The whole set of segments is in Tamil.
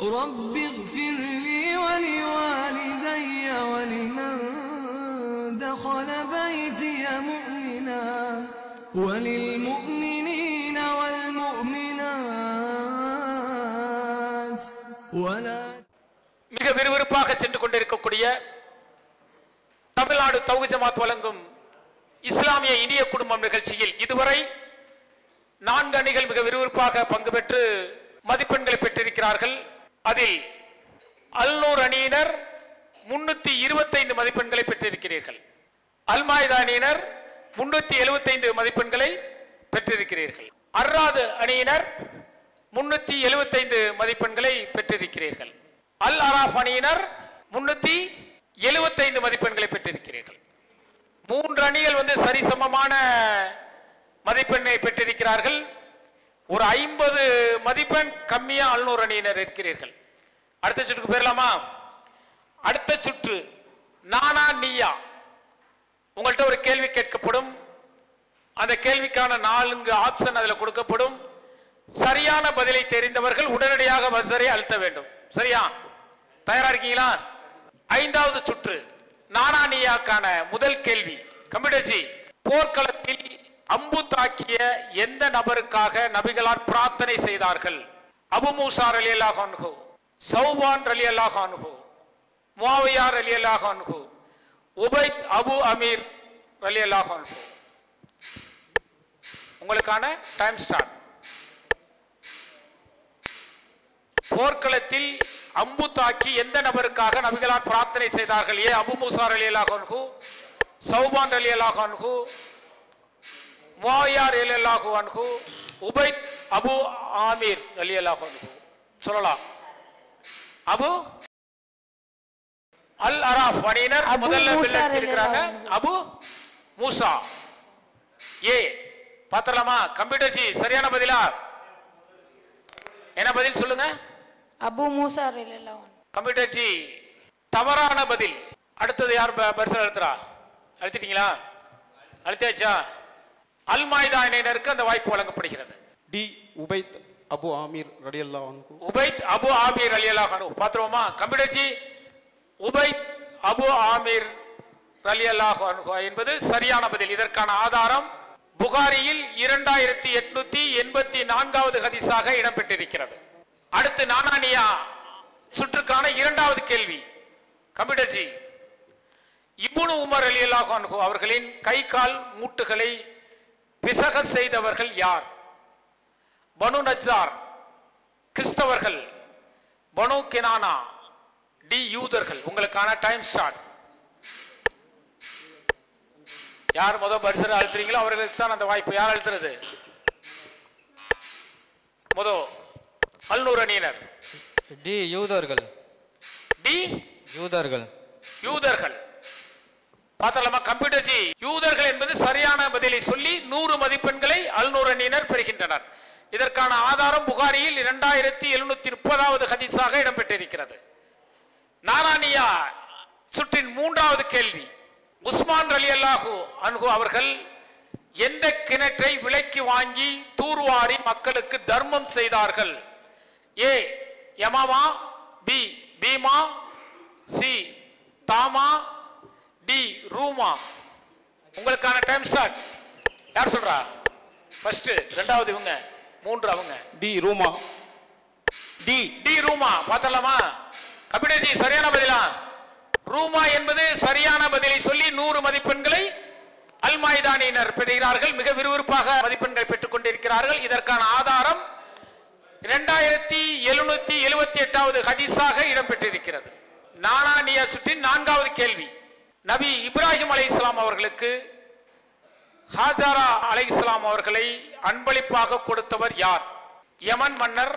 رب اغفر لي ولوالدي ولمن دخل بيتي مؤمنا وللمؤمنين والمؤمنات ولا மிக விறுவிறுப்பாக சென்று கொண்டிருக்கக்கூடிய தமிழ்நாடு தௌஹீத் ஜமாத் வழங்கும் இஸ்லாமிய இனிய குடும்பம் நிகழ்ச்சியில் இதுவரை 4 அணிகள் மிக விறுவிறுப்பாக பங்கு பெற்று மதிப்பெண்களை பெற்றிருக்கிறார்கள். அதில் அல்நூர் அணியினர் 325 மதிப்பெண்களை பெற்றிருக்கிறீர்கள். அல்மாய்தா அணியினர் 375 மதிப்பெண்களை பெற்றிருக்கிறீர்கள். அர்ராது அணியினர் 375 மதிப்பெண்களை பெற்றிருக்கிறீர்கள். அல் அராஃப் அணியினர் 375 மதிப்பெண்களை பெற்றிருக்கிறீர்கள். 3 அணிகள் சரிசமமான மதிப்பெண்ணை பெற்றிருக்கிறார்கள். ஒரு 50 மதிப்பெண் கம்மியா அல்நூர் அணியினர் இருக்கிறீர்கள். அடுத்த சுற்றுக்கு போயிடலாமா? அடுத்த சுற்று நானா நீயா. உங்கள்கிட்ட ஒரு கேள்வி கேட்கப்படும். அந்த கேள்விக்கான 4 ஆப்ஷன் அதில் கொடுக்கப்படும். சரியான பதிலை தெரிந்தவர்கள் உடனடியாக பஸ்ஸரை அழுத்த வேண்டும். சரியா? தயாரா இருக்கீங்களா? 5வது சுற்று நானா நீயாக்கான முதல் கேள்வி. கம்ப்யூட்டர்ஜி, போர்க்களத்தில் அம்பு தாக்கிய எந்த நபருக்காக நபிகளார் பிரார்த்தனை செய்தார்கள்? அபு மூசா ரலியல்லாஹு அன்ஹு, சௌபான் ரலியல்லாஹு அன்ஹு, முஆவியா ரலியல்லாஹு அன்ஹு, உபைத் அபு அமீர் ரலியல்லாஹு அன்ஹு. உங்களுக்கான டைம் ஸ்டார்ட். போர்க்களத்தில் அம்பு தாக்கி எந்த நபருக்காக நபிகளார் பிரார்த்தனை செய்தார்கள்? ஏ அபு மூசா ரலியல்லாஹு அன்ஹு, சௌபான் ரலியல்லாஹு அன்ஹு, முஆவியா ரலியல்லாஹு அன்ஹு, உபைத் அபு ஆமீர் ரலியல்லாஹு அன்ஹு. சொல்லலாம். அபு அல் அராஃப் அணியினர் முதல்ல இருக்கிறாங்க. அபு மூசா. ஏ பாத்தலாமா? கம்ப்யூட்டர் ஜி சரியான பதிலா? என்ன பதில் சொல்லுங்க? அபு மூசா ரலியல்லாஹு அன்ஹு. கம்ப்யூட்டர் ஜி தவறான பதில். அடுத்தது யார் பரிசல் அழுத்துறா? அழுத்திட்டீங்களா? அழுத்தியாச்சா? அல் மாய்தா அணியினருக்கு அந்த வாய்ப்பு வழங்கப்படுகிறது. டி உபைத் அபு ஆமீர் ரலியல்லாஹு அன்ஹு. உபைத் அபு ஆமீர் ரலியல்லாஹு அன்ஹு. பாத்துருவோமா? கம்ப்யூட்டர் ஜி உபைத் அபு ஆமீர் ரலியல்லாஹு அன்ஹு என்பது சரியான பதில். இதற்கான ஆதாரம் புகாரியில் 2884வது ஹதீஸாக இடம்பெற்றிருக்கிறது. அடுத்து நானானியா சுற்றுக்கான 2வது கேள்வி. கம்ப்யூட்டர் ஜி, இப்னு உமர் ரலியல்லாஹு அன்ஹு அவர்களின் கை கால் மூட்டுகளை பிசக செய்தவர்கள் யார்? பனு நஜ்ஜார், கிறிஸ்தவர்கள், பனு கினானா, டி யூதர்கள். உங்களுக்கான டைம் ஸ்டார்ட். யார் முதல் பரிசரை அழுத்துறீங்களோ அவர்களுக்கு தான் அந்த வாய்ப்பு. யார் அழுத்துறது? முதல் அல்நூர் அணியினர். டி யூதர்கள். டி யூதர்கள். யூதர்கள். பார்த்தலாமா? கம்ப்யூட்டர் ஜி யூதர்கள் என்பது சரியான பதிலை சொல்லி 100 மதிப்பெண்களை அல்நூர் அணியினர் பெறுகின்றனர். இதற்கான ஆதாரம் புகாரியில் 2730வது ஹதீஸாக இடம்பெற்றிருக்கிறது. நானானியா சுற்றின் 3வது கேள்வி. உஸ்மான் ரலியல்லாஹு அன்ஹு அவர்கள் எந்த கிணற்றை விலைக்கு வாங்கி தூர்வாரி மக்களுக்கு தர்மம் செய்தார்கள்? ஏ யமாமா, பி பீமா, சி தாமா, டி ரூமா. உங்களுக்கான டைம் ஸ்டார்ட். யார் சொல்றா? ஃபர்ஸ்ட், 2வது இவங்க, 3 அவங்க. டி ரூமா. டி டி ரூமா. பார்த்தலாமா? கபிடஜி சரியான பதிலா? ரூமா என்பது சரியான பதிலை சொல்லி 100 மதிப்பெண்களை அல் மாய்தானியினர் பெறுகிறார்கள். மிக விறுவிறுப்பாக மதிப்பெண்களை பெற்றுக் கொண்டிருக்கிறார்கள். இதற்கான ஆதாரம் 2778வது ஹதீஸாக இடம்பெற்றிருக்கிறது. நானானியா சுற்றின் 4வது கேள்வி. நபி இப்ராஹிம் அலைஹிஸ்ஸலாம் அவர்களுக்கு ஹாஜரா அலைஹிஸ்ஸலாம் அவர்களை அன்பளிப்பாக கொடுத்தவர் யார்? யமன் மன்னர்,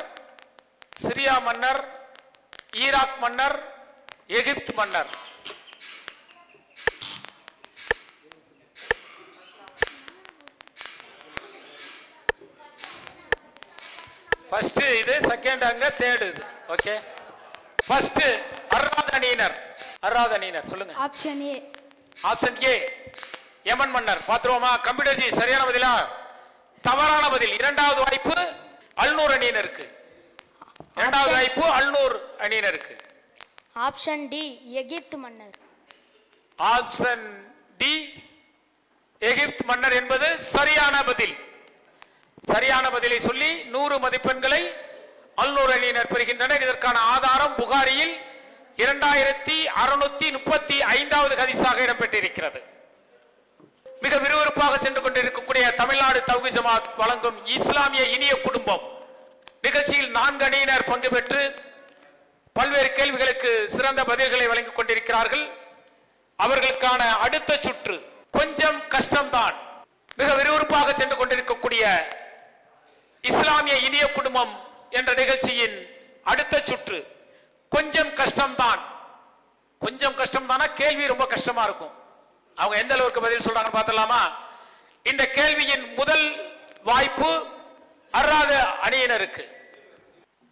சிரியா மன்னர், ஈராக் மன்னர், எகிப்து மன்னர். ஃபர்ஸ்ட் இது, செகண்ட் அங்க, தேர்ட் இது. ஓகே, ஃபர்ஸ்ட் அர்ராத் அணியினர். அர்ராத் அணியினர் சொல்லுங்க. Option A. ஆப்ஷன் ஏ யமன் மன்னர். பாத்துருவோமா? கம்ப்யூட்டர் ஜி சரியான பதிலா? தவறான பதில். 2வது வாய்ப்பு அல்நூர் அணியினருக்கு. இரண்டாவது வாய்ப்பு அல்நூர் அணியினருக்கு. ஆப்ஷன் டி எகிப்து மன்னர். ஆப்ஷன் டி எகிப்து மன்னர் என்பது சரியான பதில். சரியான பதிலை சொல்லி 100 மதிப்பெண்களை அல்நூர் அணியினர் பெறுகின்றனர். இதற்கான ஆதாரம் புகாரியில் 2635வது ஹதீஸாக இடம்பெற்றிருக்கிறது. மிக விறுவிறுப்பாக சென்று கொண்டிருக்கக்கூடிய தமிழ்நாடு தௌஹீத் ஜமாத் வழங்கும் இஸ்லாமிய இனிய குடும்பம் நிகழ்ச்சியில் 4 அணியினர் பங்கு பெற்று பல்வேறு கேள்விகளுக்கு சிறந்த பதில்களை வழங்கிக் கொண்டிருக்கிறார்கள். அவர்களுக்கான அடுத்த சுற்று கொஞ்சம் கஷ்டம்தான். மிக விறுவிறுப்பாக சென்று கொண்டிருக்கக்கூடிய இஸ்லாமிய இனிய குடும்பம் என்ற நிகழ்ச்சியின் அடுத்த சுற்று கொஞ்சம் கஷ்டம்தான். கொஞ்சம் கஷ்டம்தானா கேள்வி ரொம்ப கஷ்டமா இருக்கும். அவங்க எந்த அளவுக்கு பதில் சொல்றாங்க பார்த்தலாமா? இந்த கேள்வியின் முதல் வாய்ப்பு அர்ராத அணியினருக்கு.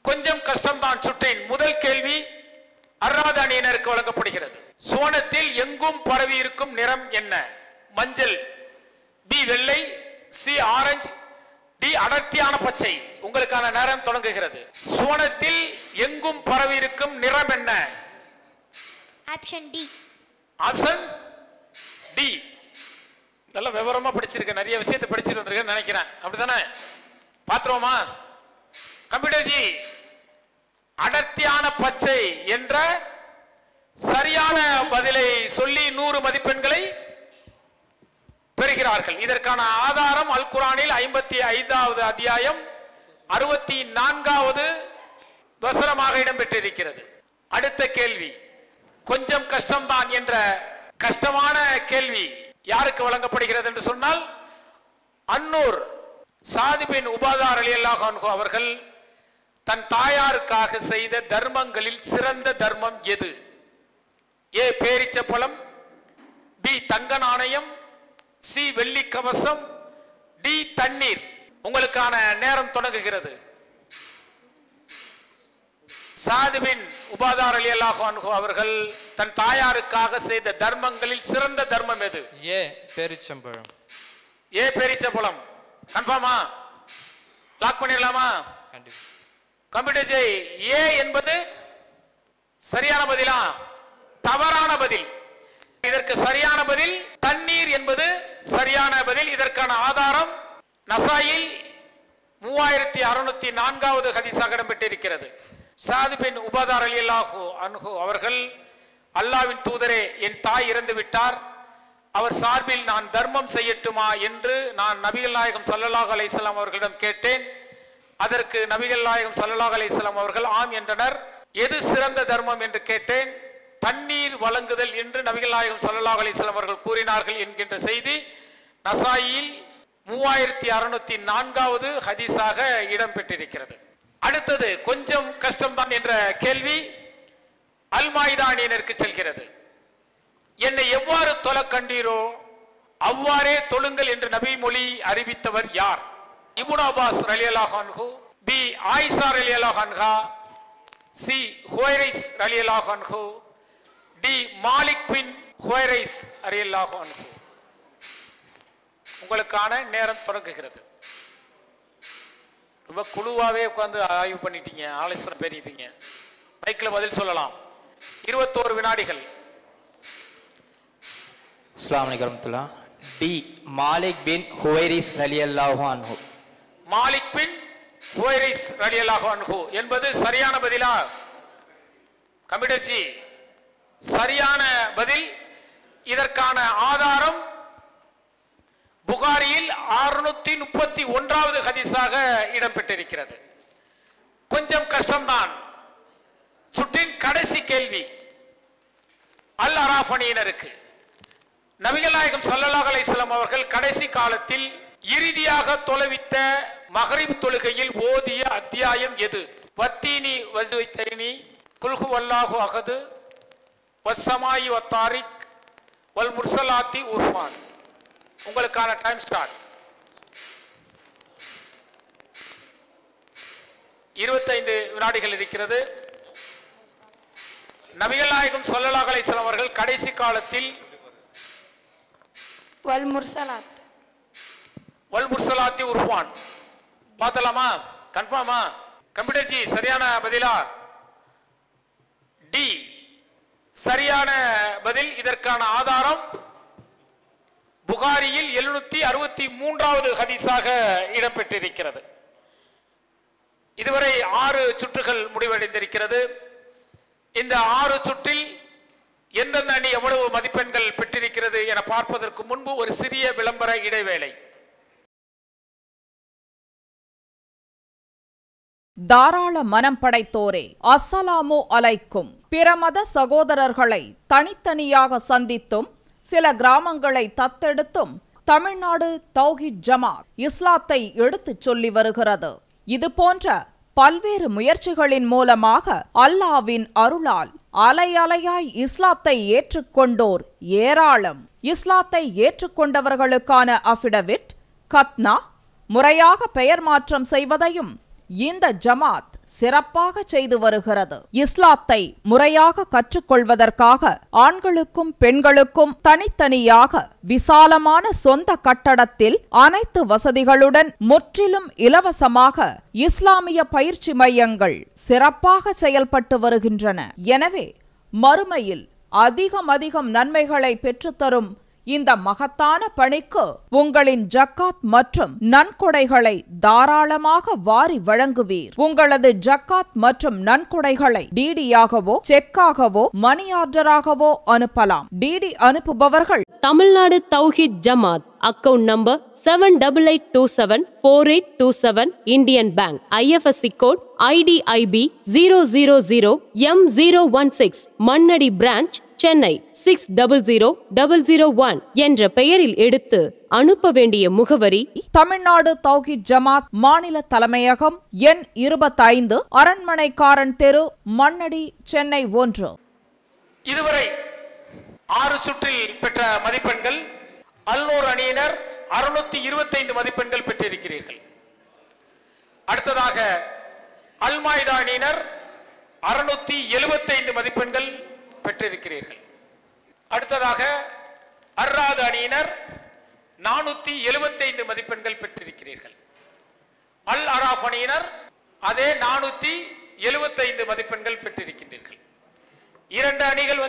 கொஞ்சம் கஷ்டம்தான் சுற்றின் முதல் கேள்வி அர்ராத அணியினருக்கு வழங்கப்படுகிறது. சுவனத்தில் எங்கும் பரவி இருக்கும் நிறம் என்ன? மஞ்சள், பி வெள்ளை, சி ஆரஞ்சு, டி அடர்த்தியான பச்சை. உங்களுக்கான நேரம் தொடங்குகிறது. சுவனத்தில் எங்கும் பரவி இருக்கும் நிறம் என்ன? Option D. Option D. நல்ல விவரமா படிச்சிருக்க, நிறைய விஷயத்தை படிச்சுட்டு வந்திருக்கேன்னு நினைக்கிறேன். அப்படித்தானே? பாத்துருவோமா? கம்ப்யூட்டர்ஜி அடர்த்தியான பச்சை என்ற சரியான பதிலை சொல்லி 100 மதிப்பெண்களை பெறுகிறார்கள். இதற்கான ஆதாரம் அல் குர்ஆனில் 55வது அத்தியாயம் 64வது வசனமாக இடம்பெற்றிருக்கிறது. அடுத்த கேள்வி கொஞ்சம் கஷ்டம்தான் என்ற கஷ்டமான கேள்வி யாருக்கு வழங்கப்படுகிறது என்று சொன்னால் அன்னூர் சாத் பின் உபாதா ரலியல்லாஹு அன்ஹு அவர்கள் தன் தாயாருக்காக செய்த தர்மங்களில் சிறந்த தர்மம் எது? ஏ பேரிச்சப்பழம், பி தங்க நாணயம், சி வெள்ளி கவசம், டி தண்ணீர். உங்களுக்கான நேரம் தொடங்குகிறது. சாத் பின் உபாதா ரலியல்லாஹு அன்ஹு அவர்கள் தன் தாயாருக்காக செய்த தர்மங்களில் சிறந்த தர்மம் எது? ஏ பேரிச்சம்பழம். ஏ பேரிச்சப்பழம். கன்ஃபார்மா? லாக் பண்ணிடலாமா? கண்டிப்பா. கம்ப்யூட்டர் ஜெய் ஏ என்பது சரியான பதிலா? தவறான பதில். இதற்கு சரியான பதில் தண்ணீர் என்பது சரியான பதில். இதற்கான ஆதாரம் நசாயில் 3604வது ஹதீஸாக இடம்பெற்றிருக்கிறது. சாத் பின் உபாதா ரலியல்லாஹு அன்ஹு அவர்கள் அல்லாஹ்வின் தூதரே, என் தாய் இறந்து விட்டார், அவர் சார்பில் நான் தர்மம் செய்யட்டுமா என்று நான் நபிகள் நாயகம் ஸல்லல்லாஹு அலைஹி வஸல்லம் அவர்களிடம் கேட்டேன். அதற்கு நபிகள் நாயகம் ஸல்லல்லாஹு அலைஹி வஸல்லம் அவர்கள் ஆம் என்றனர். எது சிறந்த தர்மம் என்று கேட்டேன். தண்ணீர் வழங்குதல் என்று நபிகள் நாயகம் ஸல்லல்லாஹு அலைஹி வஸல்லம் அவர்கள் கூறினார்கள் என்கின்ற செய்தி நசாயில் 3604வது ஹதீஸாக இடம்பெற்றிருக்கிறது. அடுத்தது கொஞ்சம் கஷ்டம்தான் என்ற கேள்வி அல் மாயிதா அணியினருக்கு செல்கிறது. என்னை எவ்வாறு தொழ கண்டீரோ அவ்வாறே தொழுங்கள் என்று நபி மொழி அறிவித்தவர் யார்? இப்னு அப்பாஸ் ரலியல்லாஹு அன்ஹு, பி ஆயிஷா ரலியல்லாஹு அன்ஹா, சி ஹுவைரைஸ் ரலியல்லாஹு அன்ஹு, டி மாலிக் பின் ஹுவைரைஸ் ரலியல்லாஹு அன்ஹு. உங்களுக்கான நேரம் தொடங்குகிறது. ரொம்ப குழுவாவே உட்கார்ந்து ஆய்வு பண்ணிட்டீங்க, ஆலோசனை பேசிட்டீங்க. மைக்கில் பதில் சொல்லலாம். 21 வினாடிகள். அஸ்ஸலாமு அலைக்கும் வரஹ்மத்துல்லாஹ். டி மாலிக் பின் ஹுவைரிஸ் ரலியல்லாஹு அன்ஹு. மாலிக் பின் ஹுவைரிஸ் ரலியல்லாஹு அன்ஹு என்பது சரியான பதிலா? கம்ப்யூட்டர் ஜி சரியான பதில். இதற்கான ஆதாரம் புகாரியில் 631வது ஹதீஸாக இடம்பெற்றிருக்கிறது. கொஞ்சம் கஷ்டம்தான். சுற்றின் கடைசி கேள்வி அல் அராஃப் அணியினருக்கு. நபிகள் நாயகம் ஸல்லல்லாஹு அலைஹி வஸல்லம் அவர்கள் கடைசி காலத்தில் இறுதியாக தொழுவித்த மக்ரிப் தொழுகையில் ஓதிய அத்தியாயம் எது? வத்தீனி வஸுவைத்தனி, குல் ஹுவல்லாஹு அஹது, வஸ்ஸமாயி வத்தாரிக், வல் முர்சலாத்தி உர்ஃபான். உங்களுக்கான டைம் ஸ்டார்ட். 25 வினாடிகள் இருக்கிறது. நபிகள் நாயகம் ஸல்லல்லாஹு அலைஹி வஸல்லம் அவர்கள் கடைசி காலத்தில் வல் முர்சலாத். வல் முர்சலாத்தி உர்ஃபான். பார்த்தலாமா? கன்ஃபார்மா? கம்ப்யூட்டர் ஜி சரியான பதிலா? டி சரியான பதில். இதற்கான ஆதாரம் புகாரியில் 763வது ஹதீஸாக இடம்பெற்றிருக்கிறது. இதுவரை 6 சுற்றுகள் முடிவடைந்திருக்கிறது. இந்த 6 சுற்றில் எந்தெந்த அணி எவ்வளவு மதிப்பெண்கள் பெற்றிருக்கிறது என பார்ப்பதற்கு முன்பு ஒரு சிறிய விளம்பர இடைவேளை. தாராள மனம் படைத்தோரே, அஸ்ஸலாமு அலைக்கும். பிற மத சகோதரர்களை தனித்தனியாக சந்தித்தும் சில கிராமங்களை தத்தெடுத்தும் தமிழ்நாடு தௌஹீத் ஜமாத் இஸ்லாத்தை எடுத்துச் சொல்லி வருகிறது. இது போன்ற பல்வேறு முயற்சிகளின் மூலமாக அல்லாஹ்வின் அருளால் அலை அலையாய் இஸ்லாத்தை ஏற்றுக்கொண்டோர் ஏராளம். இஸ்லாத்தை ஏற்றுக்கொண்டவர்களுக்கான அஃபிடவிட், கத்னா முறையாக பெயர் மாற்றம் செய்வதையும் இந்த ஜமாத் சிறப்பாக செய்து வருகிறது. இஸ்லாத்தை முறையாக கற்றுக்கொள்வதற்காக ஆண்களுக்கும் பெண்களுக்கும் தனித்தனியாக விசாலமான சொந்த கட்டடத்தில் அனைத்து வசதிகளுடன் முற்றிலும் இலவசமாக இஸ்லாமிய பயிற்சி மையங்கள் சிறப்பாக செயல்பட்டு வருகின்றன. எனவே மறுமையில் அதிகம் நன்மைகளை பெற்றுத்தரும் இந்த மகத்தான பணிக்கு உங்களின் ஜக்காத் மற்றும் நன்கொடைகளை தாராளமாக வாரி வழங்குவீர். உங்களது ஜக்காத் மற்றும் நன்கொடைகளை டிடியாகவோ செக்காகவோ மணி ஆர்டராகவோ அனுப்பலாம். டிடி அனுப்புபவர்கள் Tamil Nadu Thowheed Jamath, account number 78274827, Indian bank, IFSC code IDIB 000M016, Mannady branch, Chennai 600001 என்ற பெயரில் எடுத்து அனுப்ப வேண்டிய முகவரி: தமிழ்நாடு தௌஹீத் ஜமாத் மாநில தலைமையகம், எண் 25, அரண்மனைக்காரன் தெரு, மண்ணடி, சென்னை 1. இதுவரை 6 சுற்றில் பெற்ற மதிப்பெண்கள்: அல்நூர் அணியினர் 625 மதிப்பெண்கள் பெற்றிருக்கிறீர்கள். அடுத்ததாக அல்மாய்தா அணியினர் 675 மதிப்பெண்கள் பெற்றிருக்கிறீர்கள். அடுத்ததாக அர்ராத் அணியினர் 475 மதிப்பெண்கள் பெற்றிருக்கிறீர்கள். அல் அராஃப் அணியினர் அதே 475 மதிப்பெண்கள் பெற்றிருக்கின்றீர்கள். 2 அணிகள்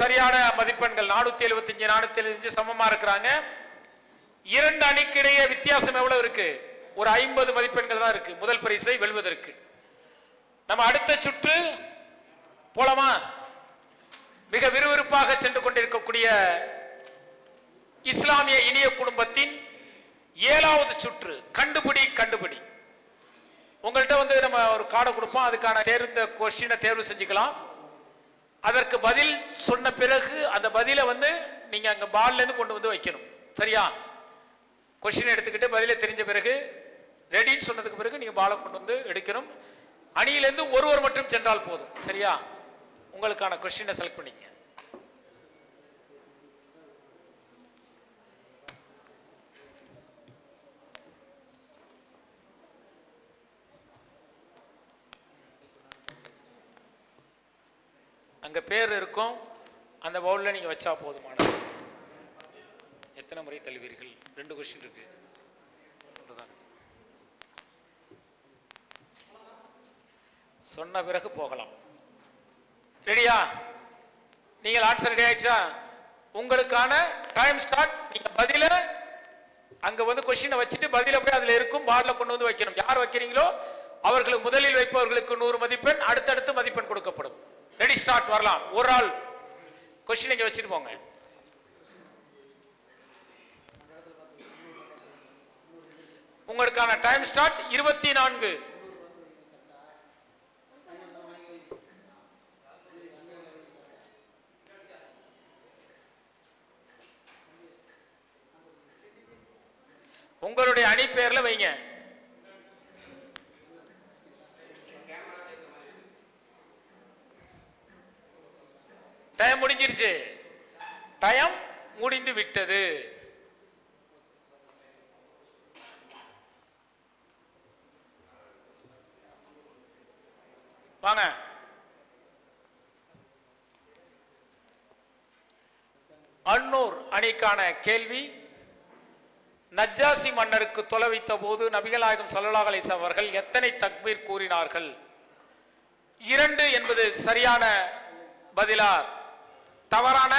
சரியான மதிப்பெண்கள் 475 475 சமமா இருக்கிறாங்க. 2 அணிக்கு இடையே வித்தியாசம் எவ்வளவு இருக்கு? ஒரு 50 மதிப்பெண்கள் தான் இருக்கு முதல் பரிசை வெல்வதற்கு. நம்ம அடுத்த சுற்று போலாமா? மிக விறுவிறுப்பாக சென்று கொண்டிருக்கக்கூடிய இஸ்லாமிய இனிய குடும்பத்தின் 7வது சுற்று கண்டுபிடி. உங்கள்கிட்ட நம்ம ஒரு கார்டை கொடுப்போம். அதுக்கான கொஸ்டினை தேர்வு செஞ்சுக்கலாம். அதற்கு பதில் சொன்ன பிறகு அந்த பதிலை நீங்க அங்க பால்ல இருந்து கொண்டு வந்து வைக்கணும். சரியா? கொஸ்டின் எடுத்துக்கிட்டு பதிலை தெரிஞ்ச பிறகு ரெடின்னு சொன்னதுக்கு பிறகு நீங்க பாலை கொண்டு வந்து எடுக்கணும். அணியிலிருந்து ஒருவர் மட்டும் சென்றால் போதும். சரியா? உங்களுக்கான கொஸ்டினை செலக்ட் பண்ணிக்க. அங்க பேர் இருக்கும். அந்த பவுல்ல நீங்க வச்சா போதுமானது. எத்தனை முறை தள்ளுவீர்கள்? 2 கொஸ்டின் இருக்கு. சொன்ன பிறகு போகலாம். ரெடியா? நீங்கள் ஆன்சர் ரெடி ஆயிடுச்சா? உங்களுக்கான டைம் ஸ்டார்ட். நீங்க பதில அங்க கொஸ்டினை வச்சுட்டு பதில போய் அதுல இருக்கும் பால்ல கொண்டு வந்து வைக்கணும். யார் வைக்கிறீங்களோ அவர்களுக்கு முதலில் வைப்பவர்களுக்கு 100 மதிப்பெண், அடுத்தடுத்து மதிப்பெண் கொடுக்கப்படும். Ready start. வரலாம். ஒரு ஆள் கொஸ்டின் இங்க வச்சுட்டு போங்க. உங்களுக்கான டைம் ஸ்டார்ட் 24. உங்களுடைய அணி பேர்ல வைங்க. டைம் முடிஞ்சிருச்சு. டைம் முடிந்து விட்டது. வாங்க. அன்னூர் அணிக்கான கேள்வி: நஜ்ஜாசி மன்னருக்கு தொலை வைத்த போது நபிகள் நாயகம் ஸல்லல்லாஹு அலைஹி வஸல்லம் அவர்கள் எத்தனை தக்பீர் கூறினார்கள்? 2 என்பது சரியான பதிலா? தவறான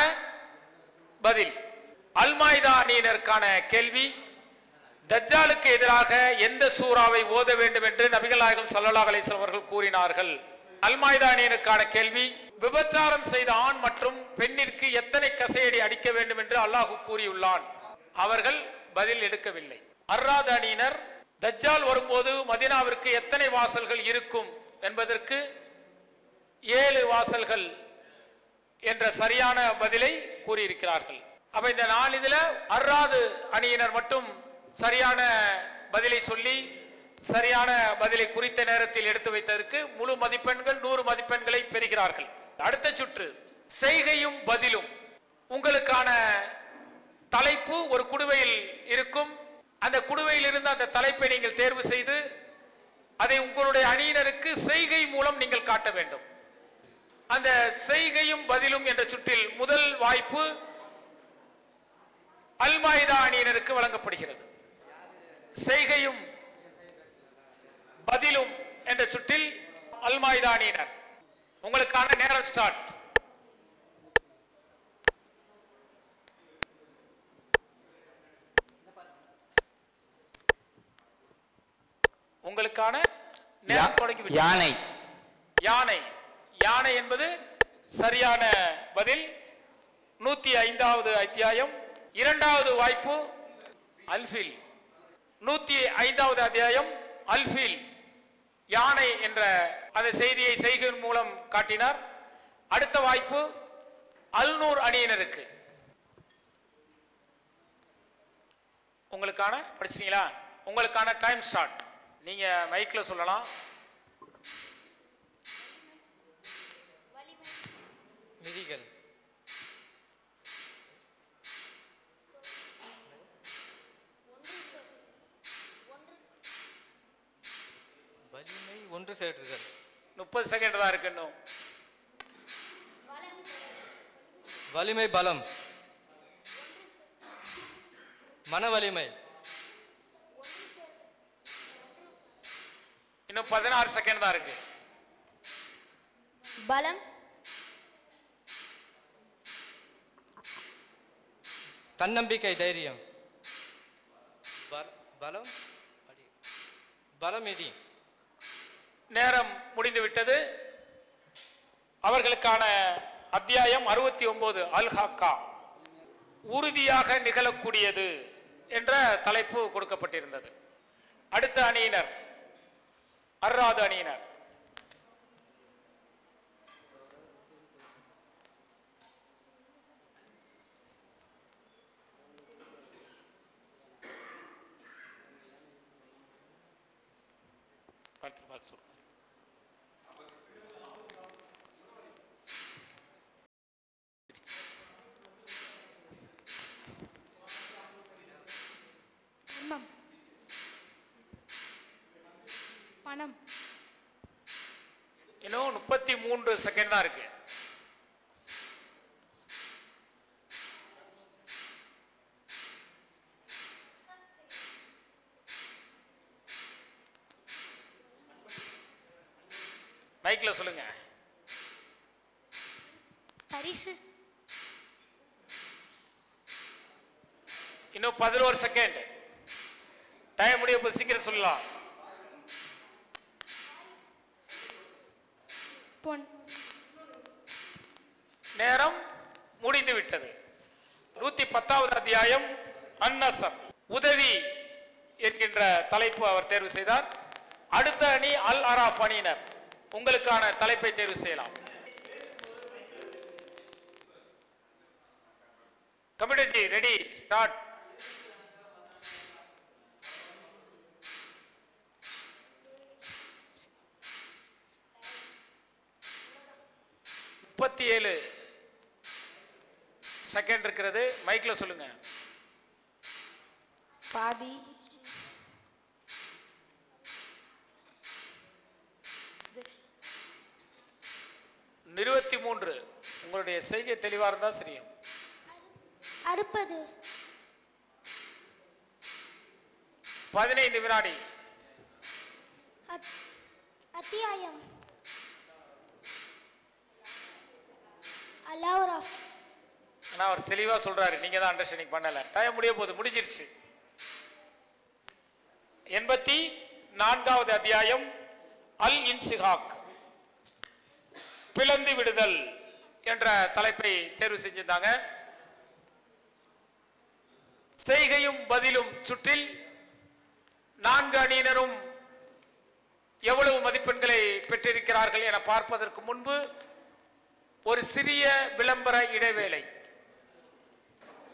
பதில். அல்-மாயிதா அணியினருக்கான கேள்வி, தஜ்ஜாலுக்கு எதிராக எந்த சூறாவை ஓத வேண்டும் என்று நபிகள் நாயகம் ஸல்லல்லாஹு அலைஹி வஸல்லம் அவர்கள் கூறினார்கள்? அல்-மாயிதா அணியினருக்கான கேள்வி, விபச்சாரம் செய்த ஆண் மற்றும் பெண்ணிற்கு எத்தனை கசையடி அடிக்க வேண்டும் என்று அல்லாஹ் கூறியுள்ளான்? அவர்கள் பதில் எடுக்கவில்லை. அர்ராத் அணியினர், தஜ்ஜால் வரும்போது மதீனாவிற்கு எத்தனை வாசல்கள் இருக்கும் என்பதற்கு 7 வாசல்கள் என்ற சரியான பதிலை கூறியிருக்கிறார்கள். அப்ப இந்த நாளிதுல அர்ராது அணியினர் மட்டும் சரியான பதிலை சொல்லி சரியான பதிலை குறித்த நேரத்தில் எடுத்து வைத்ததற்கு முழு மதிப்பெண்கள் 100 மதிப்பெண்களை பெறுகிறார்கள். அடுத்த சுற்று செய்கையும் பதிலும். உங்களுக்கான தலைப்பு ஒரு குடுவையில் இருக்கும். அந்த குடுவையில் இருந்து அந்த தலைப்பை நீங்கள் தேர்வு செய்து அதை உங்களுடைய அணியினருக்கு செய்கை மூலம் நீங்கள் காட்ட வேண்டும். அந்த செய்கையும் பதிலும் என்ற சுற்றில் முதல் வாய்ப்பு அல்-மாயிதா அணியினருக்கு வழங்கப்படுகிறது. செய்கையும் பதிலும் என்ற சுற்றில் அல்-மாயிதா அணியினர், உங்களுக்கான நேரம் ஸ்டார்ட். உங்களுக்கான நேரம் தொடங்கி. யானை. யானை. யானை என்பது சரியான பதில். 105வது அத்தியாயம். இரண்டாவது வாய்ப்பு அல்ஃபில். 105வது அத்தியாயம் அல்ஃபில். யானை என்ற அந்த செய்தியை செய்கையின் மூலம் காட்டினார். அடுத்த வாய்ப்பு அல்-நூர் அணியினருக்கு. உங்களுக்கான படிச்சீங்களா? உங்களுக்கான டைம் ஸ்டார்ட். நீங்க மைக்ல சொல்லலாம். மிதிகள். வலிமை ஒன்று சேர்த்துதல். 30 செகண்ட் தான் இருக்கு இன்னும். வலிமை பலம். மன வலிமை. இன்னும் 16 செகண்ட் தான் இருக்கு. பலம். தன்னம்பிக்கை தைரியம். பலம் பலமிதி. நேரம் முடிந்து விட்டது. அவர்களுக்கான அத்தியாயம் 69 அல்-ஹக்கா, உறுதியாக நிகழக்கூடியது என்ற தலைப்பு கொடுக்கப்பட்டிருந்தது. அடுத்த அணியினர் அர்ராது அணியினர். பணம். இன்னும் 33 செகண்ட் தான் இருக்கு. மைக்ல சொல்லுங்க. பரிசு. இன்னும் 11 செகண்ட். டைம் முடிய போது சீக்கிரம் சொல்லலாம். பொன். நேரம் முடிந்து விட்டது. 110வது அத்தியாயம் அன்-நஸர், உதவி என்கின்ற தலைப்பு அவர் தேர்வு செய்தார். அடுத்த அணி அல்-அராஃப் அணியினர். உங்களுக்கான தலைப்பை தேர்வு செய்யலாம். Committee G ready, start. Second இருக்கிறது. மைக்ல சொல்லுங்க. பாதி. இருபத்தி 23. உங்களுடைய செய்கை தெளிவா இருந்தா சரியும். அறுப்பது. 15 வினாடி. அத்தியாயம் அல்லாஹ். ஆனா அவர் தெளிவா சொல்றாரு, நீங்க தான் அண்டர்ஸ்டாண்டிங் பண்ணல. டைம் முடிய போகுது, முடிஞ்சிருச்சு. 84வது அத்தியாயம் அல் இன்சிஹாக், பிளந்து விடுதல் என்ற தலைப்பை தேர்வு செஞ்சிருந்தாங்க. செய்கையும் பதிலும் சுற்றில் 4 அணியினரும் எவ்வளவு மதிப்பெண்களை பெற்றிருக்கிறார்கள் என பார்ப்பதற்கு முன்பு ஒரு சிறிய விளம்பர இடைவேளை.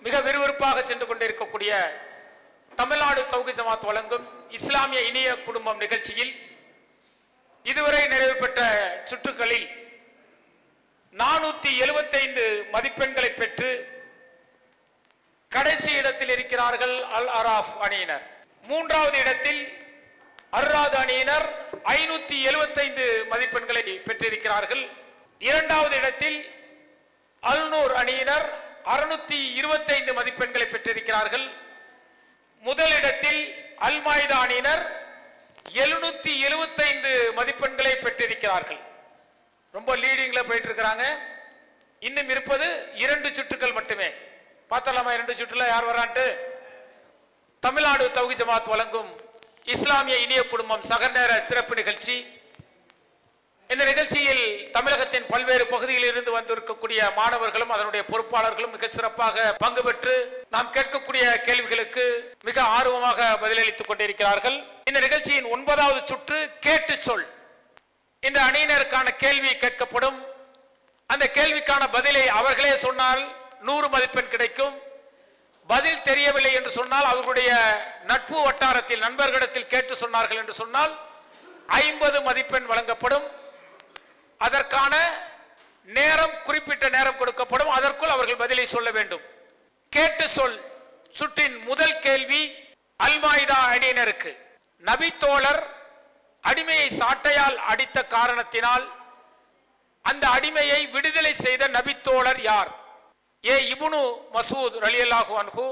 மிக விறுவிறுப்பாக சென்று கொண்டிருக்கக்கூடிய தமிழ்நாடு தௌஹீத் ஜமாத் வழங்கும் இஸ்லாமிய இனிய குடும்பம் நிகழ்ச்சியில் இதுவரை நிறைவு பெற்ற சுற்றுகளில் 475 மதிப்பெண்களை பெற்று கடைசி இடத்தில் இருக்கிறார்கள் அல் அராஃப் அணியினர். 3வது இடத்தில் அர்ராத் அணியினர் 575 மதிப்பெண்களை பெற்றிருக்கிறார்கள். 2வது இடத்தில் அல்நூர் அணியினர் 625 மதிப்பெண்களை பெற்றிருக்கிறார்கள். முதலிடத்தில் அல் மாய்தா அணியினர் 775 மதிப்பெண்களை பெற்றிருக்கிறார்கள். ரொம்ப லீடிங்ல போயிட்டு இருக்கிறாங்க. இன்னும் இருப்பது 2 சுற்றுகள் மட்டுமே. பார்த்தலாமா 2 சுற்றுல யார் வரான்ட்டு? தமிழ்நாடு தௌஹீத் ஜமாத் வழங்கும் இஸ்லாமிய இனிய குடும்பம் சகநேர சிறப்பு நிகழ்ச்சி. இந்த நிகழ்ச்சியில் தமிழகத்தின் பல்வேறு பகுதியில் இருந்து வந்திருக்கக்கூடிய மாணவர்களும் அதனுடைய பொறுப்பாளர்களும் மிக சிறப்பாக பங்கு பெற்று நாம் கேட்கக்கூடிய கேள்விகளுக்கு மிக ஆர்வமாக பதிலளித்துக் கொண்டிருக்கிறார்கள். இந்த நிகழ்ச்சியின் 9வது சுற்று கேட்டு சொல். இந்த அணியினருக்கான கேள்வி கேட்கப்படும். அந்த கேள்விக்கான பதிலை அவர்களே சொன்னால் 100 மதிப்பெண் கிடைக்கும். பதில் தெரியவில்லை என்று சொன்னால் அவர்களுடைய நட்பு வட்டாரத்தில் நண்பர்களிடத்தில் கேட்டு சொன்னார்கள் என்று சொன்னால் 50 மதிப்பெண் வழங்கப்படும். அதற்கான நேரம், குறிப்பிட்ட நேரம் கொடுக்கப்படும். அதற்குள் அவர்கள் பதிலை சொல்ல வேண்டும். கேட்டு சொல் சுற்றின் முதல் கேள்வி அல் மாய்தா அணியினருக்கு. நபித்தோழர் அடிமையை சாட்டையால் அடித்த காரணத்தினால் அந்த அடிமையை விடுதலை செய்த நபித்தோழர் யார்? ஏ இப்னு மசூத் ரலியல்லாஹு அன்ஹு,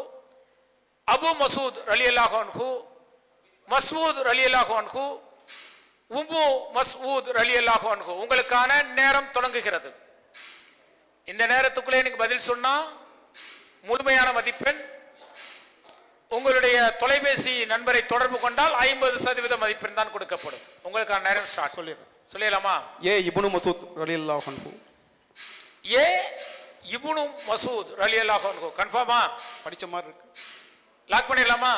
அபு மசூத் ரலியல்லாஹு அன்ஹு, மஸ்ஊத் ரலியல்லாஹு அன்ஹு, உம்மு மஸ்ஊத் ரலியல்லாஹு அன்ஹு. உங்களுக்கான நேரம் தொடங்குகிறது. இந்த நேரத்துக்குள்ளே நீங்க பதில் சொன்னா முழுமையான மதிப்பெண். உங்களுடைய தொலைபேசி நண்பரை தொடர்பு கொண்டால் 50% மதிப்பெண் தான் கொடுக்கப்படும். உங்களுக்கான நேரம் ஸ்டார்ட். சொல்லிடலாமா? ஏ இப்னு மசூத் ரலியல்லாஹு அன்ஹு. ஏ இப்னு மசூத் ரலியல்லாஹு அன்ஹு. கன்ஃபார்மா? படிச்ச மாதிரி இருக்கு. லாக் பண்ணிடலாமா?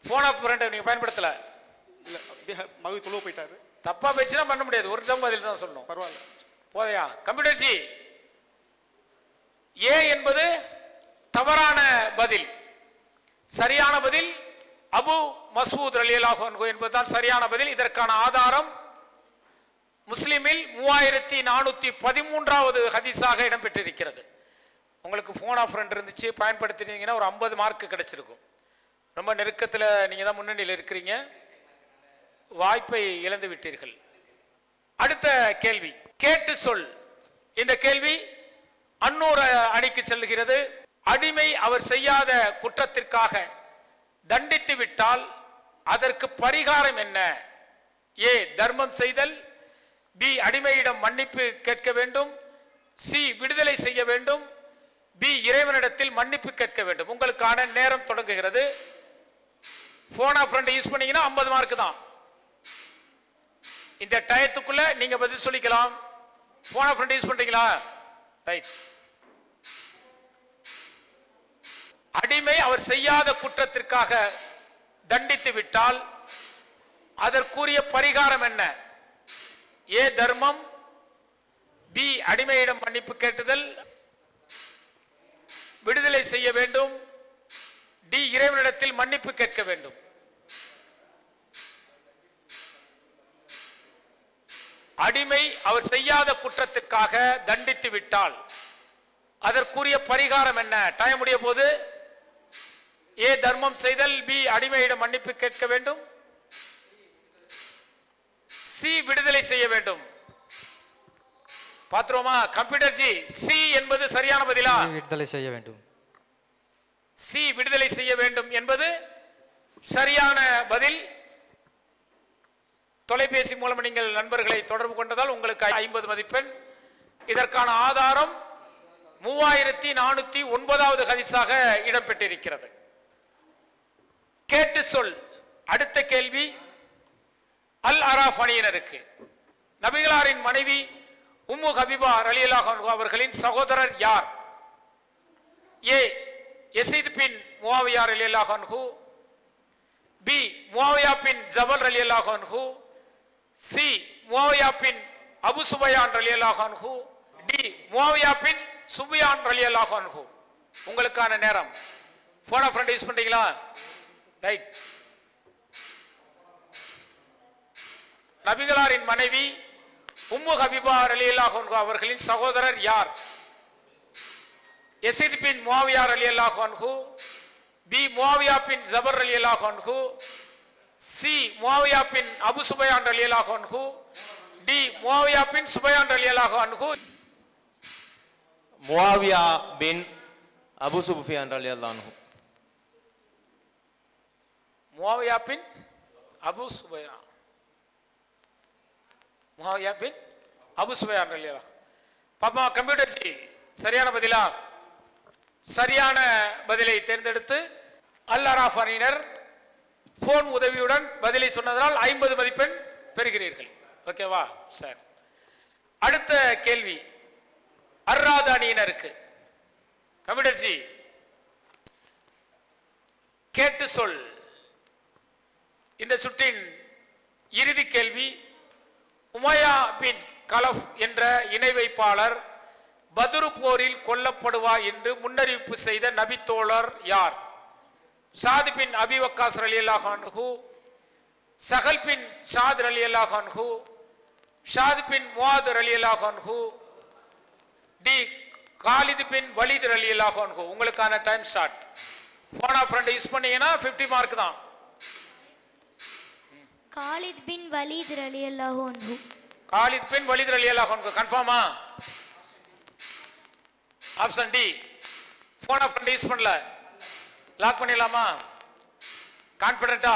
போன் ஆஃப் ஃப்ரெண்ட் நீங்க பயன்படுத்தல. இல்ல அப்படியே மகி தொழுவ போயிட்டாரு. தப்பா பேசினா பண்ண முடியாது. ஒரு தம் பதில் தான் சொல்லணும். பரவாயில்ல. போதையா கம்ப்யூட்டர் ஜி? ஏ என்பது தவறான பதில். சரியான பதில் அபு மஸ்ஊத் ரலியல்லாஹு அன்ஹு என்பதுதான் சரியான பதில். இதற்கான ஆதாரம் முஸ்லிமில் 3413வது ஹதீஸாக இடம்பெற்றிருக்கிறது. உங்களுக்கு போன் ஆஃப் ஃப்ரெண்ட் இருந்துச்சு, பயன்படுத்தினீங்கன்னா ஒரு 50 மார்க் கிடைச்சிருக்கும். ரொம்ப நெருக்கத்தில் நீங்க தான் முன்னணியில் இருக்கிறீங்க, வாய்ப்பை இழந்து விட்டீர்கள். அடுத்த கேள்வி கேட்டு சொல். இந்த கேள்வி அன்னூர் அணிக்கு செல்கிறது. அடிமை அவர் செய்யாத குற்றத்திற்காக தண்டித்து விட்டால் அதற்கு பரிகாரம் என்ன? ஏ தர்மம் செய்தல், பி அடிமையிடம் மன்னிப்பு கேட்க வேண்டும், சி விடுதலை செய்ய வேண்டும், பி இறைவனிடத்தில் மன்னிப்பு கேட்க வேண்டும். உங்களுக்கான நேரம் தொடங்குகிறது. போன் ஆஃப் ஃப்ரெண்ட் யூஸ் பண்ணீங்கன்னா 50 மார்க் தான். இந்த டயத்துக்குள்ள நீங்க பதில் சொல்லிக்கலாம். போன் ஆஃப் ஃப்ரெண்ட் யூஸ் பண்றீங்களா? ரைட். அடிமை அவர் செய்யாத குற்றத்திற்காக தண்டித்து விட்டால் அதற்குரிய பரிகாரம் என்ன? ஏ தர்மம், பி அடிமையிடம் மன்னிப்பு கேட்டுதல், விடுதலை செய்ய வேண்டும், டி இறைவனிடத்தில் மன்னிப்பு கேட்க வேண்டும். அடிமை அவர் செய்யாத குற்றத்திற்காக தண்டித்து விட்டால் அதற்குரிய பரிகாரம் என்ன? டைம் முடிய போது. ஏ தர்மம் செய்தல், பி அடிமையிடம் மன்னிப்பு கேட்க வேண்டும், சி விடுதலை செய்ய வேண்டும். பாத்துருவோமா கம்ப்யூட்டர் ஜி? சி என்பது சரியான பதிலா? விடுதலை செய்ய வேண்டும். சி விடுதலை செய்ய வேண்டும் என்பது சரியான பதில். தொலைபேசி மூலம் நீங்கள் நண்பர்களை தொடர்பு கொண்டதால் உங்களுக்கு 50 மதிப்பெண். இதற்கான ஆதாரம் 3409வது ஹதீஸாக இடம்பெற்றிருக்கிறது. கேட்டு சொல். அடுத்த கேள்வி அல் அராஃப் அணியினருக்கு. நபிகளாரின் மனைவி உம்மு ஹபீபா ரலியல்லாஹு அன்ஹா அவர்களின் சகோதரர் யார்? ஏ யஸீத் பின் முஆவியா ரலியல்லாஹு அன்ஹு, பி முஆவியா பின் ஜபல் ரலியல்லாஹு அன்ஹு, சி முஆவியா பின் அபு சுபயான் ரலியல்லாஹு அன்ஹு, டி முஆவியா பின் சுபியான் ரலியல்லாஹு அன்ஹு. உங்களுக்கான நேரம். போன் ஃப்ரெண்ட் யூஸ் பண்றீங்களா? ரைட். நபிகளாரின் மனைவி உம்மு ஹபீபா ரலியல்லாஹு அன்ஹா அவர்களின் சகோதரர் யார்? யஸீத் பின் முஆவியா ரலியல்லாஹு அன்ஹு, பி முஆவியா பின் ஜபர் ரலியல்லாஹு அன்ஹு, சி முஆவியா பின் அபு சுபயான் ரலியல்லாஹு அன்ஹு, டி முஆவியா பின் சுபயான் ரலியல்லாஹு அன்ஹு. முஆவியா பின் அபு சுஃபியான் ரலியல்லாஹு அன்ஹு. முஆவியா பின் அபு சுபயான், முஆவியா பின் அபு சுபயான் ரலியல்லாஹு. பாப்பா கம்ப்யூட்டர் ஜி சரியான பதிலா? சரியான பதிலை தேர்ந்தெடுத்து அல் அராஃப் அணியினர் போன் உதவியுடன் பதிலை சொன்னதால் 50 மதிப்பெண் பெறுகிறீர்கள். ஓகேவா சார்? அடுத்த கேள்வி அர்ராத் அணியினருக்கு. கம்ப்யூட்டர் ஜி கேட்டு சொல். இந்த சுற்றின் இறுதி கேள்வி உமையா பின் கலஃப் என்ற இணை வைப்பாளர் பத்ரு போரில் கொல்லப்படுவார் என்று முன்னறிவிப்பு செய்த நபித்தோழர் யார்? சாத் பின் அபி வக்காஸ் ரலியல்லாஹு அன்ஹு, சஹல் பின் ஷாத் ரலியல்லாஹு அன்ஹு, ஷாத் பின் முஆத் ரலியல்லாஹு அன்ஹு, டி காலித் பின் வலீத் ரலியல்லாஹு அன்ஹு. உங்களுக்கான time start. Phone of friend use பண்ணீங்கன்னா 50 மார்க் தான். காலித் பின் வலீத் ரலியல்லாஹு அன்ஹு. காலித் பின் வலீத் ரலியல்லாஹு அன்ஹு கன்ஃபார்மா? Option D. Phone of friend use பண்ணல, லாக் பண்ணிடலாமா? கான்ஃபிடென்ட்டா?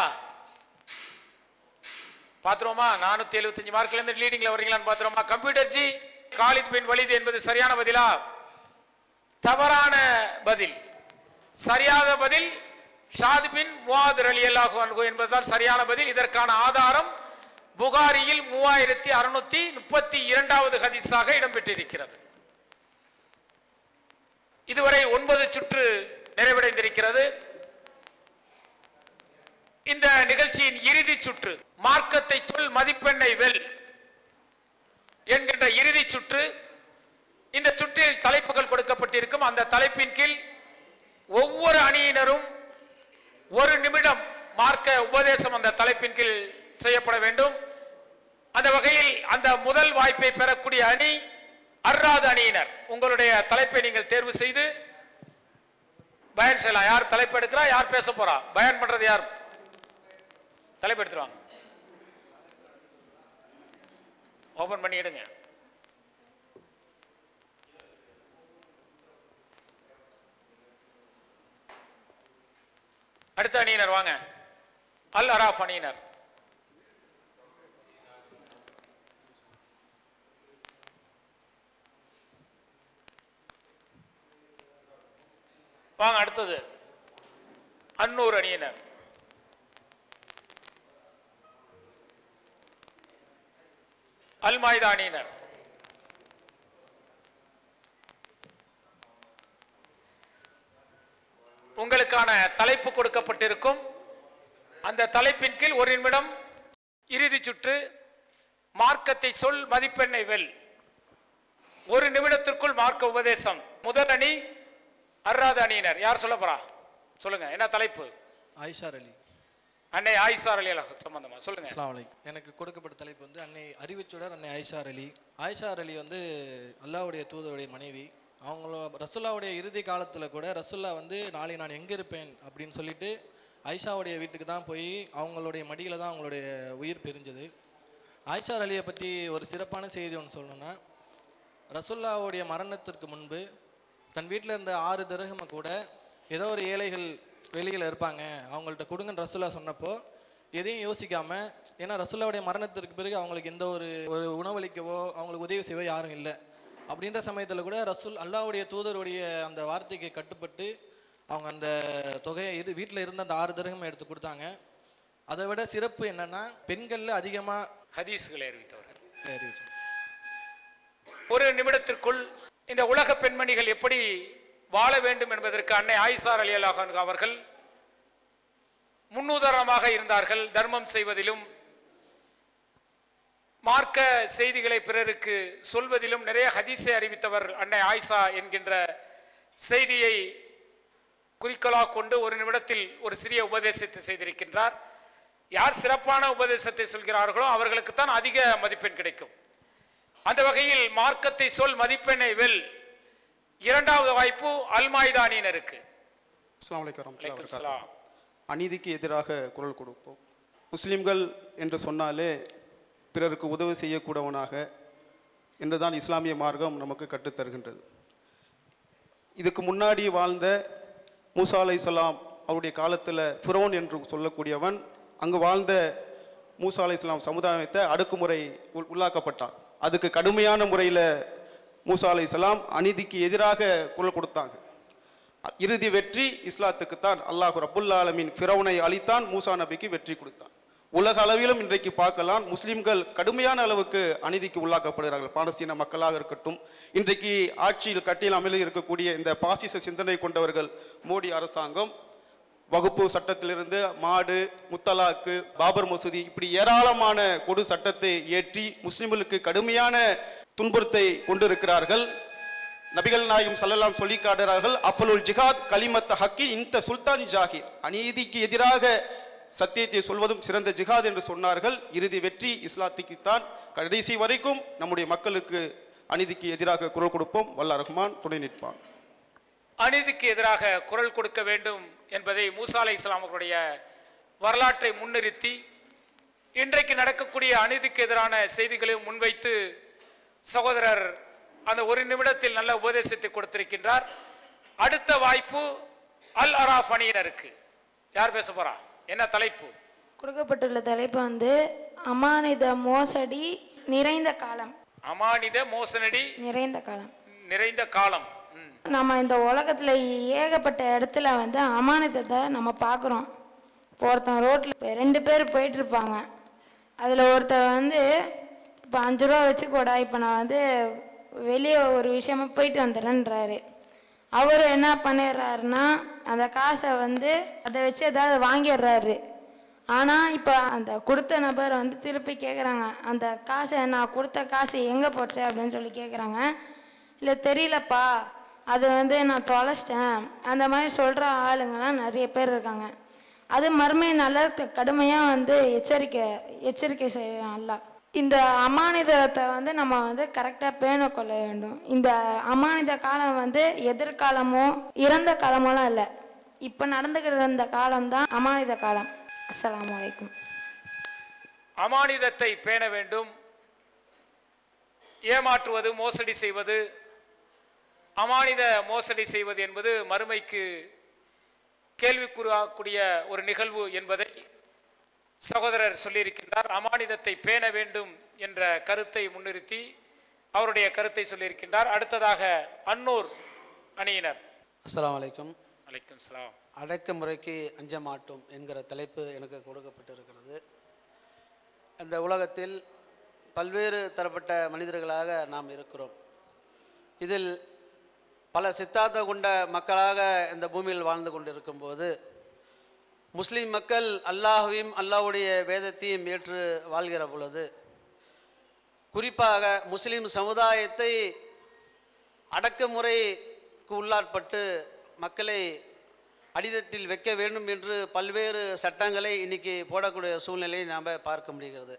பாத்துருவோமா? 475 மார்க்ல இருந்து லீடிங்ல வரீங்களான்னு பாத்துருவோமா? Computer ji Khalid bin Walid என்பது சரியான பதிலா? தவறான பதில். சரியான பதில் ஷாத் பின் முஆத் ரலியல்லாஹு அன்ஹு என்பதுதான் சரியான பதில். இதற்கான ஆதாரம் புகாரியில் 3632வது ஹதீஸாக இடம்பெற்றிருக்கிறது. இதுவரை 9 சுற்று நிறைவடைந்திருக்கிறது. இந்த நிகழ்ச்சியின் இறுதி சுற்று மார்க்கத்தை சொல் மதிப்பெண்ணை வெல் என்கின்ற இறுதி சுற்று. இந்த சுற்றில் தலைப்புகள் கொடுக்கப்பட்டிருக்கும். அந்த தலைப்பின் கீழ் ஒவ்வொரு அணியினரும் 1 நிமிடம் மார்க்க உபதேசம் அந்த தலைப்பின் கீழ் செய்யப்பட வேண்டும். அந்த வகையில் அந்த முதல் வாய்ப்பை பெறக்கூடிய அணி அர்ராத் அணியினர். உங்களுடைய தலைப்பை நீங்கள் தேர்வு செய்து பயன் செய்யலாம். யார் தலைப்பு எடுக்கிறா, யார் பேச போறா? பயன் பண்றது யார்? தலைப்பு எடுத்துருவாங்க. ஓபன் பண்ணி எடுங்க. அடுத்த அணியினர் வாங்க. அல் அராஃப் அணியினர். வாங்க. அடுத்தது அன்னூர் அணியினர். அல் மாய்தா அணியினர். உங்களுக்கான தலைப்பு கொடுக்கப்பட்டிருக்கும். அந்த தலைப்பின் கீழ் 1 நிமிடம் இறுதி சுற்று மார்க்கத்தை சொல் மதிப்பெண்ணை வெல். 1 நிமிடத்திற்குள் மார்க்க உபதேசம். முதல் அணி அர்ராத் அணியினர். யார் சொல்ல போறா? சொல்லுங்க. என்ன தலைப்பு? ஆயிஷா அலி. அன்னை ஆயிஷா அலி சம்பந்தமா சொல்லுங்க. அஸ்ஸலாமு அலைக்கும். எனக்கு கொடுக்கப்பட்ட தலைப்பு வந்து அன்னை அறிவுச்சுடர் அன்னை ஆயிஷா அலி. ஆயிஷா அலி வந்து அல்லாஹ்வுடைய தூதருடைய மனைவி. அவங்கள ரசூல்லாவுடைய இறுதி காலத்தில் கூட ரசூல்லா வந்து நாளை நான் எங்கே இருப்பேன் அப்படின்னு சொல்லிட்டு ஆயிஷாவுடைய வீட்டுக்கு தான் போய் அவங்களுடைய மடியில் தான் அவங்களுடைய உயிர் பிரிஞ்சது. ஆயிஷா அலியை பற்றி ஒரு சிறப்பான செய்தி ஒன்று சொல்லணும்னா, ரசூல்லாவுடைய மரணத்திற்கு முன்பு தன் வீட்டில் இருந்த 6 திரகமை கூட ஏதோ ஒரு ஏழைகள் வெளியில் இருப்பாங்க, அவங்கள்ட்ட கொடுங்கன்னு ரசூலா சொன்னப்போ எதையும் யோசிக்காமல், ஏன்னா ரசூலாவுடைய மரணத்திற்கு பிறகு அவங்களுக்கு எந்த ஒரு உணவளிக்கவோ அவங்களுக்கு உதவி செய்வோ யாரும் இல்லை. அப்படின்ற சமயத்தில் கூட அல்லாஹ்வுடைய தூதருடைய அந்த வார்த்தைக்கு கட்டுப்பட்டு அவங்க அந்த தொகையை வீட்டில் இருந்த அந்த 6 திரகம் எடுத்து கொடுத்தாங்க. அதை விட சிறப்பு என்னன்னா, பெண்களில் அதிகமாக ஹதீஸ்களை அறிவித்தவர்கள். ஒரு நிமிடத்திற்குள் இந்த உலக பெண்மணிகள் எப்படி வாழ வேண்டும் என்பதற்கு அன்னை ஆயிஷா ரலியல்லாஹு அன்ஹா அவர்கள் முன்னுதாரணமாக இருந்தார்கள். தர்மம் செய்வதிலும் மார்க்க செய்திகளை பிறருக்கு சொல்வதிலும் நிறைய ஹதீஸை அறிவித்தவர் அன்னை ஆயிஷா என்கின்ற செய்தியை குறிக்கோளாக கொண்டு ஒரு நிமிடத்தில் ஒரு சிறிய உபதேசத்தை செய்திருக்கின்றார். யார் சிறப்பான உபதேசத்தை சொல்கிறார்களோ அவர்களுக்கு தான் அதிக மதிப்பெண் கிடைக்கும். அந்த வகையில் மார்க்கத்தை சொல் மதிப்பெண்ணை வெல். இரண்டாவது வாய்ப்பு அல்மாய்தா அணியினருக்கு. அஸ்ஸலாமு அலைக்கும். அநீதிக்கு எதிராக குரல் கொடுப்போம். முஸ்லிம்கள் என்று சொன்னாலே பிறருக்கு உதவி செய்யக்கூடவனாக என்றுதான் இஸ்லாமிய மார்க்கம் நமக்கு கற்றுத்தருகின்றது. இதுக்கு முன்னாடி வாழ்ந்த மூசா அலைஹிஸ்ஸலாம் அவருடைய காலத்தில் ஃபிரௌன் என்று சொல்லக்கூடியவன் அங்கு வாழ்ந்த மூசா அலைஹிஸ்ஸலாம் சமுதாயத்தை அடக்குமுறை உள்ளாக்கப்பட்டான். அதுக்கு கடுமையான முறையில் மூசா அலைஹிஸ்ஸலாம் அநீதிக்கு எதிராக குரல் கொடுத்தாங்க. இறுதி வெற்றி இஸ்லாத்துக்குத்தான். அல்லாஹ் ரப்புல் ஆலமீன் ஃபிரௌனை அழித்தான், மூசா நபிக்கு வெற்றி கொடுத்தான். உலக அளவிலும் இன்றைக்கு பார்க்கலாம், முஸ்லிம்கள் கடுமையான அளவுக்கு அநீதிக்கு உள்ளாக்கப்படுகிறார்கள். பாலஸ்தீன மக்களாக இருக்கட்டும், இன்றைக்கு ஆட்சியில் கட்டியில் அமலில் இருக்கக்கூடிய இந்த பாசிச சிந்தனை கொண்டவர்கள் மோடி அரசாங்கம் வகுப்பு சட்டத்திலிருந்து மாடு, முத்தலாக்கு, பாபர் மசூதி இப்படி ஏராளமான கொடு சட்டத்தை ஏற்றி முஸ்லிம்களுக்கு கடுமையான துன்புறுத்தை கொண்டிருக்கிறார்கள். நபிகள் நாயகம் ஸல்லல்லாஹு சொல்லி காட்டுகிறார்கள், அஃபலுல் ஜிஹாத் கலிமத் ஹக்கி இந்த சுல்தானி ஜாஹிர். அநீதிக்கு எதிராக சத்தியத்தை சொல்வதும் சிறந்த ஜிஹாத் என்று சொன்னார்கள். இறுதி வெற்றி இஸ்லாத்துக்குத்தான். கடைசி வரைக்கும் நம்முடைய மக்களுக்கு அநீதிக்கு எதிராக குரல் கொடுப்போம். வல்ல ரஹ்மான் துணை நிற்பான். அநீதிக்கு எதிராக குரல் கொடுக்க வேண்டும் என்பதை மூசா அலைஹிஸ்ஸலாம் அவர்களுடைய வரலாற்றை முன்னிறுத்தி இன்றைக்கு நடக்கக்கூடிய அநீதிக்கு எதிரான செய்திகளை முன்வைத்து சகோதரர் அந்த ஒரு நிமிடத்தில் நல்ல உபதேசத்தை கொடுத்திருக்கின்றார். அடுத்த வாய்ப்பு அல் அராஃப் அணியினருக்கு. யார் பேச போறா? என்ன தலைப்பு கொடுக்கப்பட்டுள்ள? தலைப்பு அமானித மோசடி நிறைந்த காலம். அமானித மோசடி நிறைந்த காலம். நம்ம இந்த உலகத்துல ஏகப்பட்ட இடத்துல அமானிதத்தை நம்ம பார்க்குறோம். ஒருத்தன் ரோட்ல 2 பேர் போயிட்டு இருப்பாங்க. அதுல ஒருத்தர் இப்போ 5 ரூபா வச்சுக்கூடா, இப்போ நான் வெளியே ஒரு விஷயமா போயிட்டு வந்துடுறேன்றாரு. அவர் என்ன பண்ணிடுறாருன்னா அந்த காசை அதை வச்சு ஏதாவது வாங்கிடுறாரு. ஆனால் இப்போ அந்த கொடுத்த நபர் திருப்பி கேட்குறாங்க, அந்த காசை நான் கொடுத்த காசு எங்கே போச்சு அப்படின்னு சொல்லி கேட்குறாங்க. இல்லை தெரியலப்பா, அது நான் தொலைச்சிட்டேன். அந்த மாதிரி சொல்கிற ஆளுங்கள்லாம் நிறைய பேர் இருக்காங்க. அது மறுமை நல்ல கடுமையாக எச்சரிக்கை செய்யலாம். அல்ல இந்த அமானிதத்தை நம்ம கரெக்டாக பேணக்கொள்ள வேண்டும். இந்த அமானித காலம் எதிர்காலமோ இறந்த காலமோலாம் இல்லை, இப்போ நடந்துக்கிற இந்த காலம்தான் அமானித காலம். அஸ்ஸலாமு அலைக்கும். அமானிதத்தை பேண வேண்டும். ஏமாற்றுவது, மோசடி செய்வது, அமானித மோசடி செய்வது என்பது மறுமைக்கு கேள்விக்குறியாகக்கூடிய ஒரு நிகழ்வு என்பதை சகோதரர் சொல்லியிருக்கின்றார். அமானிதத்தை பேண வேண்டும் என்ற கருத்தை முன்னிறுத்தி அவருடைய கருத்தை சொல்லியிருக்கின்றார். அடுத்ததாக அன்னூர் அணியினர். அஸ்ஸலாமு அலைக்கும். அலைக்கும் ஸலாம். அடக்குமுறைக்கு அஞ்ச மாட்டோம் என்கிற தலைப்பு எனக்கு கொடுக்கப்பட்டிருக்கிறது. இந்த உலகத்தில் பல்வேறு தரப்பட்ட மனிதர்களாக நாம் இருக்கிறோம். இதில் பல சித்தாந்த கொண்ட மக்களாக இந்த பூமியில் வாழ்ந்து கொண்டிருக்கும் போது முஸ்லீம் மக்கள் அல்லாஹ்வையும் அல்லாஹ்வுடைய வேதத்தையும் ஏற்று வாழ்கிற பொழுது குறிப்பாக முஸ்லீம் சமுதாயத்தை அடக்குமுறைக்கு உள்ளாட்பட்டு மக்களை அடித்தட்டில் வைக்க வேண்டும் என்று பல்வேறு சட்டங்களை இன்னைக்கு போடக்கூடிய சூழ்நிலையை நாம் பார்க்க முடிகிறது.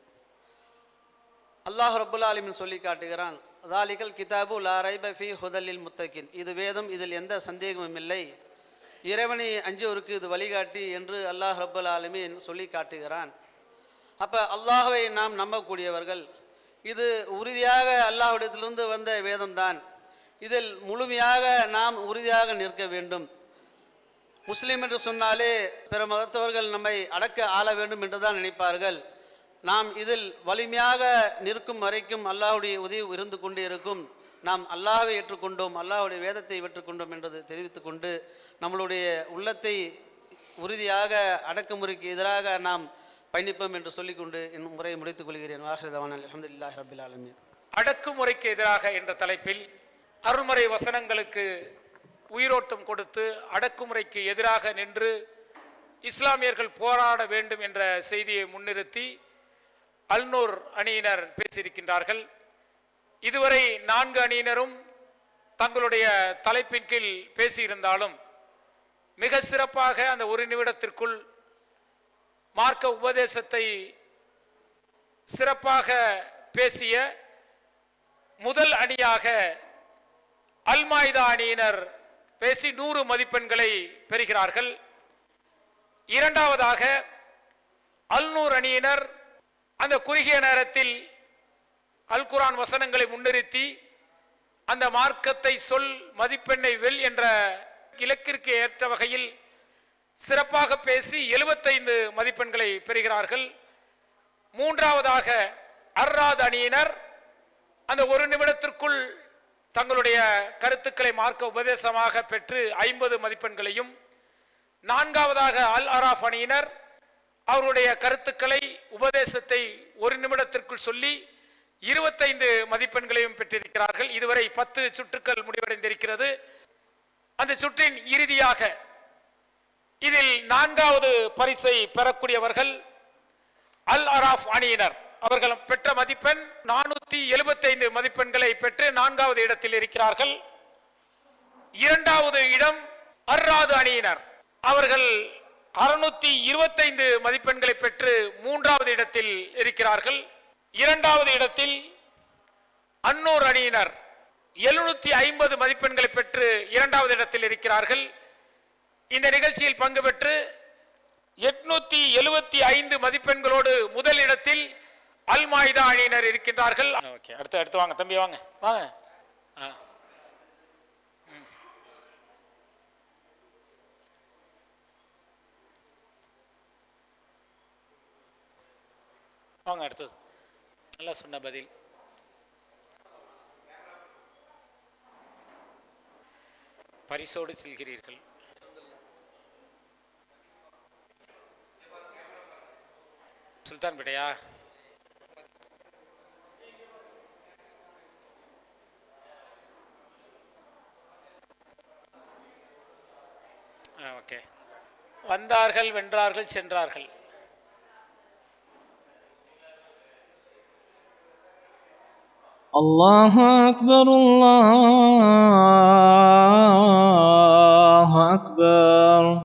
அல்லாஹ் ரப்புல் ஆலமீன் சொல்லி காட்டுகிறான், ஸாலிகல் கிதாபு லா ரைப ஃபீ ஹுதல்லில் முத்தகின். இது வேதம், இதில் எந்த சந்தேகமும் இல்லை, இறைவனை அஞ்சுவோருக்கு இது வழிகாட்டி என்று அல்லாஹ் ரப்புல் ஆலமீன் சொல்லி காட்டுகிறான். அப்போ அல்லாஹ்வை நாம் நம்பக்கூடியவர்கள், இது உறுதியாக அல்லாஹ்விடத்திலிருந்து வந்த வேதம்தான், இதில் முழுமையாக நாம் உறுதியாக நிற்க வேண்டும். முஸ்லீம் என்று சொன்னாலே பிற மதத்தவர்கள் நம்மை அடக்க ஆள வேண்டும் என்று தான் நினைப்பார்கள். நாம் இதில் வலிமையாக நிற்கும் வரைக்கும் அல்லாஹ்வுடைய உதவி இருந்து கொண்டே இருக்கும். நாம் அல்லாஹ்வை ஏற்றுக்கொண்டோம், அல்லாஹ்வுடைய வேதத்தை ஏற்றுக்கொண்டோம் என்பது தெரிவித்து கொண்டு நம்மளுடைய உள்ளத்தை உறுதியாக அடக்குமுறைக்கு எதிராக நாம் பயணிப்போம் என்று சொல்லிக்கொண்டு என் முறையை முடித்துக் கொள்கிறேன். வாஹிரதவான அல்ஹம்துலில்லாஹி ரப்பில் ஆலமீன். அடக்குமுறைக்கு எதிராக என்ற தலைப்பில் அருள்முறை வசனங்களுக்கு உயிரோட்டம் கொடுத்து அடக்குமுறைக்கு எதிராக நின்று இஸ்லாமியர்கள் போராட வேண்டும் என்ற செய்தியை முன்னிறுத்தி அல்நூர் அணியினர் பேசியிருக்கின்றார்கள். இதுவரை 4 அணியினரும் தங்களுடைய தலைப்பின் கீழ் பேசியிருந்தாலும் மிக சிறப்பாக அந்த ஒரு நிமிடத்திற்குள் மார்க்க உபதேசத்தை சிறப்பாக பேசிய முதல் அணியாக அல்மாய்தா அணியினர் பேசி 100 மதிப்பெண்களை பெறுகிறார்கள். இரண்டாவதாக அல்நூர் அணியினர் அந்த குறுகிய நேரத்தில் அல் குர்ஆன் வசனங்களை முன்னிறுத்தி அந்த மார்க்கத்தை சொல் மதிப்பெண்ணை வெல் என்ற இலக்கிற்கு ஏற்ற வகையில் சிறப்பாக பேசி 75 மதிப்பெண்களை பெறுகிறார்கள். மூன்றாவதாக அர்ராத் அணியினர் அந்த ஒரு நிமிடத்திற்குள் தங்களுடைய கருத்துக்களை மார்க்க உபதேசமாக பெற்று 50 மதிப்பெண்களையும், நான்காவதாக அல் அராஃப் அணியினர் அவருடைய கருத்துக்களை உபதேசத்தை ஒரு நிமிடத்திற்குள் சொல்லி 25 மதிப்பெண்களையும் பெற்றிருக்கிறார்கள். இதுவரை 10 சுற்றுக்கள் முடிவடைந்திருக்கிறது. அந்த சுற்றின் இறுதியாக இதில் 4வது பரிசை பெறக்கூடியவர்கள் அல் அராஃப் அணியினர். அவர்கள் பெற்ற மதிப்பெண் 475 மதிப்பெண்களை பெற்று 4வது இடத்தில் இருக்கிறார்கள். 2வது இடம் அர்ராது அணியினர். அவர்கள் 625 மதிப்பெண்களை பெற்று 3வது இடத்தில் இருக்கிறார்கள். 2வது இடத்தில் அன்னூர் அணியினர் 750 மதிப்பெண்களை பெற்று 2வது இடத்தில் இருக்கிறார்கள். இந்த நிகழ்ச்சியில் பங்கு பெற்று 875 மதிப்பெண்களோடு முதல் இடத்தில் அல்மாய்தா அணியினர் இருக்கின்றார்கள். அடுத்து வாங்க தம்பி, வாங்க வாங்க. வாங்க அடுத்தது. நல்லா சொன்ன பதில். பரிசோடு செல்கிறீர்கள். சுல்தான் பேட்டையா? ஓகே. வந்தார்கள், வென்றார்கள், சென்றார்கள். அல்லாஹு அக்பர், அல்லாஹு அக்பர்.